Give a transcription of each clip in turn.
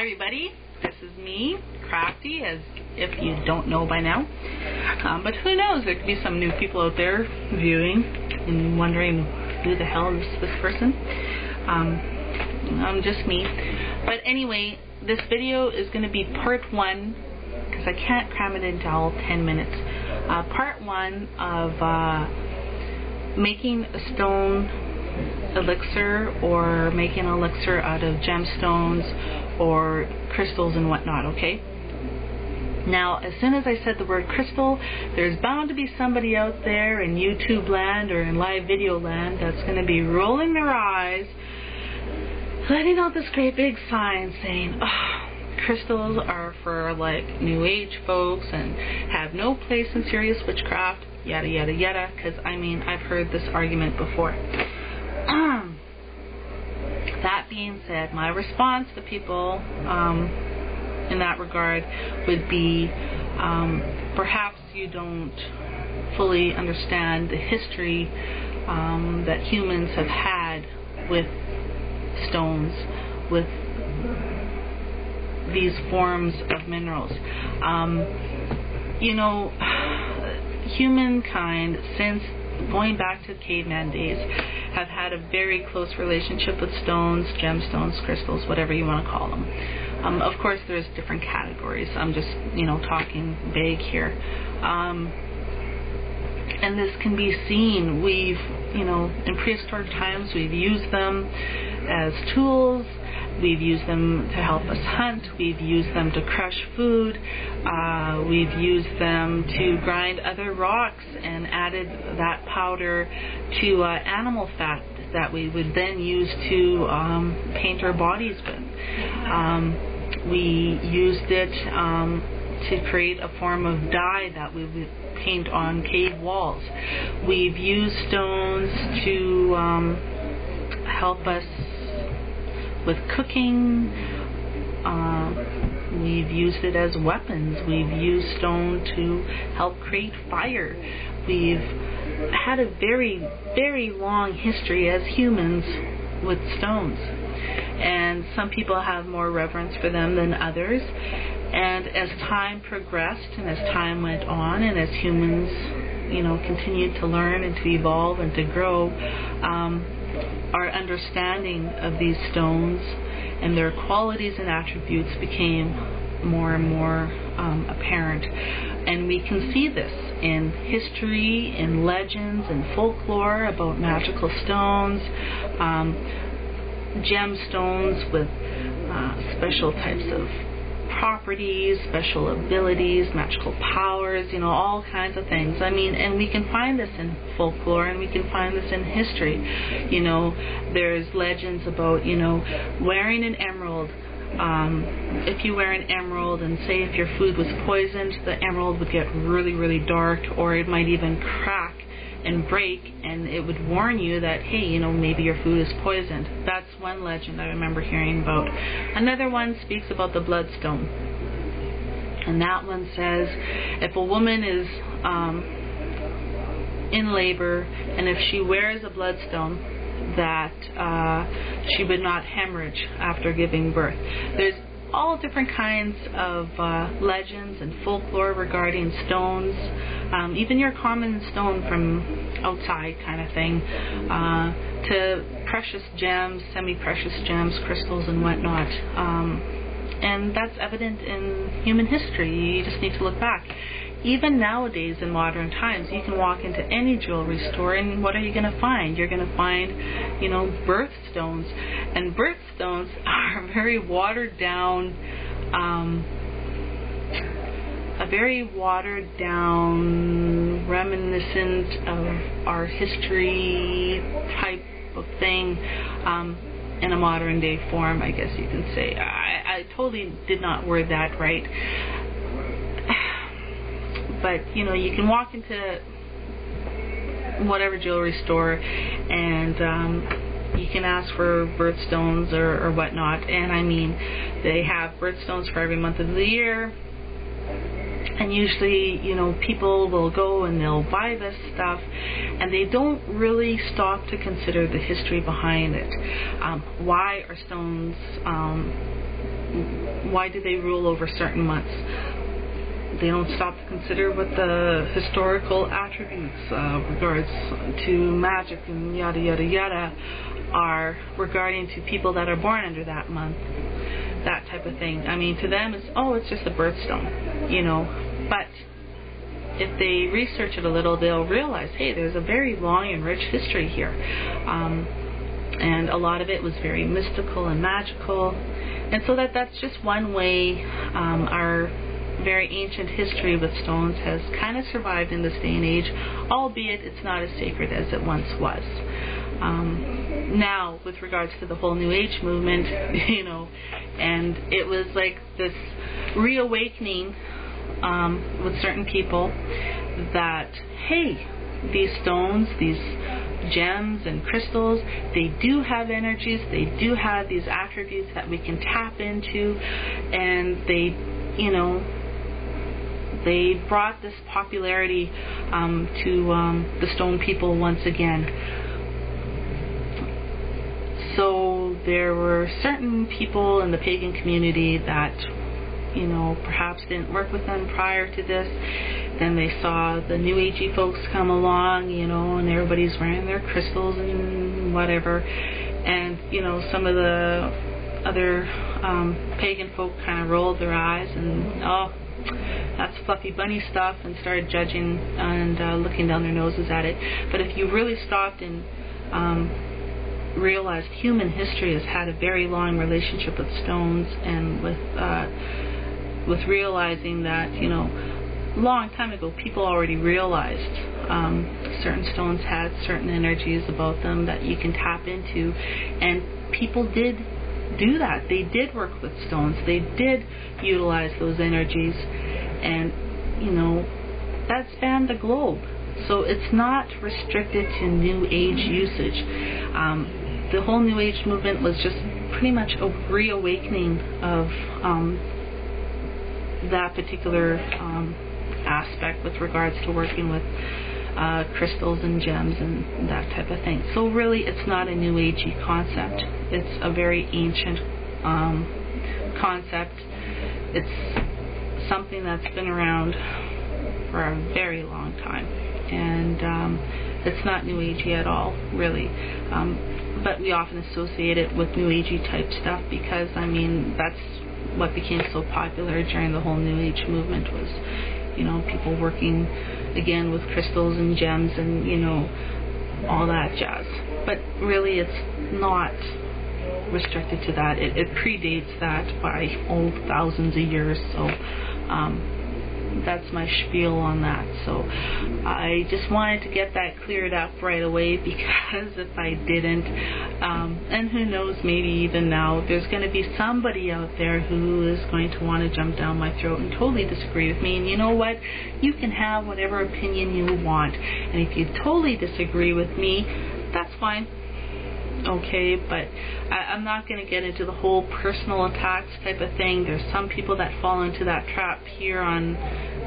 everybody, this is me, Crafty, as if you don't know by now. But who knows, there could be some new people out there viewing and wondering who the hell is this person. I'm just me. But anyway, this video is going to be part 1, because I can't cram it into all 10 minutes. Part 1 of making a stone elixir, or making an elixir out of gemstones or crystals and whatnot, okay? Now, as soon as I said the word crystal, there's bound to be somebody out there in YouTube land or in live video land that's going to be rolling their eyes, letting out this great big sign saying, oh, crystals are for like New Age folks and have no place in serious witchcraft, yada yada yada, because I mean, I've heard this argument before. That being said, my response to people in that regard would be, perhaps you don't fully understand the history that humans have had with stones, with these forms of minerals. You know, humankind, since going back to caveman days, have had a very close relationship with stones, gemstones, crystals, whatever you want to call them. Of course, there's different categories. I'm just, talking vague here. And this can be seen. We've, in prehistoric times, we've used them as tools. We've used them to help us hunt. We've used them to crush food. We've used them to grind other rocks and added that powder to animal fat that we would then use to paint our bodies with. We used it to create a form of dye that we would paint on cave walls. We've used stones to help us with cooking. We've used it as weapons. We've used stone to help create fire. We've had a very, very long history as humans with stones. And some people have more reverence for them than others. And as time progressed and as time went on and as humans, continued to learn and to evolve and to grow, our understanding of these stones and their qualities and attributes became more and more apparent. And we can see this in history, in legends, and folklore about magical stones, gemstones with special types of properties, special abilities, magical powers, all kinds of things. I mean, and we can find this in folklore, and we can find this in history. There's legends about, wearing an emerald. If you wear an emerald, and say if your food was poisoned, the emerald would get really, really dark, or it might even crack and break, and it would warn you that, hey, maybe your food is poisoned. That's one legend I remember hearing about. Another one speaks about the bloodstone, and that one says if a woman is in labor, and if she wears a bloodstone, that she would not hemorrhage after giving birth. There's all different kinds of legends and folklore regarding stones, even your common stone from outside kind of thing, to precious gems, semi-precious gems, crystals and whatnot. And that's evident in human history. You just need to look back. Even nowadays in modern times, you can walk into any jewelry store, and what are you going to find? You're going to find, birthstones. And birthstones are very watered down, a very watered down, reminiscent of our history type of thing, in a modern day form, I guess you can say. I totally did not word that right. But, you can walk into whatever jewelry store, and you can ask for birthstones or whatnot. And I mean, they have birthstones for every month of the year. And usually, people will go and they'll buy this stuff, and they don't really stop to consider the history behind it. Why are stones Why do they rule over certain months? They don't stop to consider what the historical attributes regards to magic and yada yada yada are regarding to people that are born under that month, that type of thing. I mean, to them it's just a birthstone, you know. But if they research it a little, they'll realize, hey, there's a very long and rich history here, and a lot of it was very mystical and magical. And so that's just one way our very ancient history with stones has kind of survived in this day and age, albeit it's not as sacred as it once was. Now, with regards to the whole New Age movement, you know, and it was like this reawakening with certain people that, hey, these stones, these gems and crystals, they do have energies, they do have these attributes that we can tap into, and they, you know, they brought this popularity to the stone people once again. So there were certain people in the pagan community that, you know, perhaps didn't work with them prior to this. Then they saw the New Agey folks come along, you know, and everybody's wearing their crystals and whatever. And, you know, some of the other pagan folk kind of rolled their eyes and, oh, that's fluffy bunny stuff, and started judging and looking down their noses at it. But if you really stopped and realized human history has had a very long relationship with stones, and with realizing that, you know, a long time ago people already realized certain stones had certain energies about them that you can tap into, and people did do that. They did work with stones. They did utilize those energies, and, you know, that spanned the globe. So it's not restricted to New Age usage. The whole New Age movement was just pretty much a reawakening of that particular aspect with regards to working with crystals and gems and that type of thing. So really, it's not a New Agey concept. It's a very ancient concept. It's something that's been around for a very long time, and it's not New Agey at all, really. But we often associate it with New Agey type stuff because, I mean, that's what became so popular during the whole New Age movement was, you know, people working again with crystals and gems and, you know, all that jazz. But really, it's not restricted to that. It predates that by thousands of years. So that's my spiel on that. So I just wanted to get that cleared up right away, because if I didn't, and who knows, maybe even now, there's going to be somebody out there who is going to want to jump down my throat and totally disagree with me. And you know what? You can have whatever opinion you want. And if you totally disagree with me, that's fine. Okay, but I'm not going to get into the whole personal attacks type of thing. There's some people that fall into that trap here on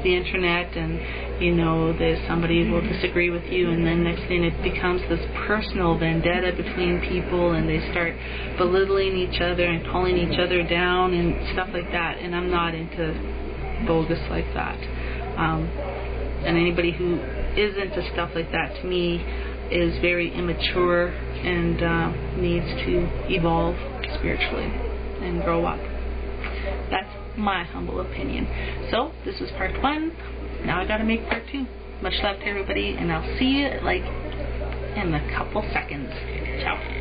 the internet, and, you know, there's somebody will disagree with you, and then next thing it becomes this personal vendetta between people, and they start belittling each other and calling each other down and stuff like that. And I'm not into bogus like that. And anybody who is into stuff like that, to me, is very immature and needs to evolve spiritually and grow up. That's my humble opinion. So this was part 1. Now I gotta make part 2. Much love to everybody, and I'll see you like in a couple seconds. Ciao.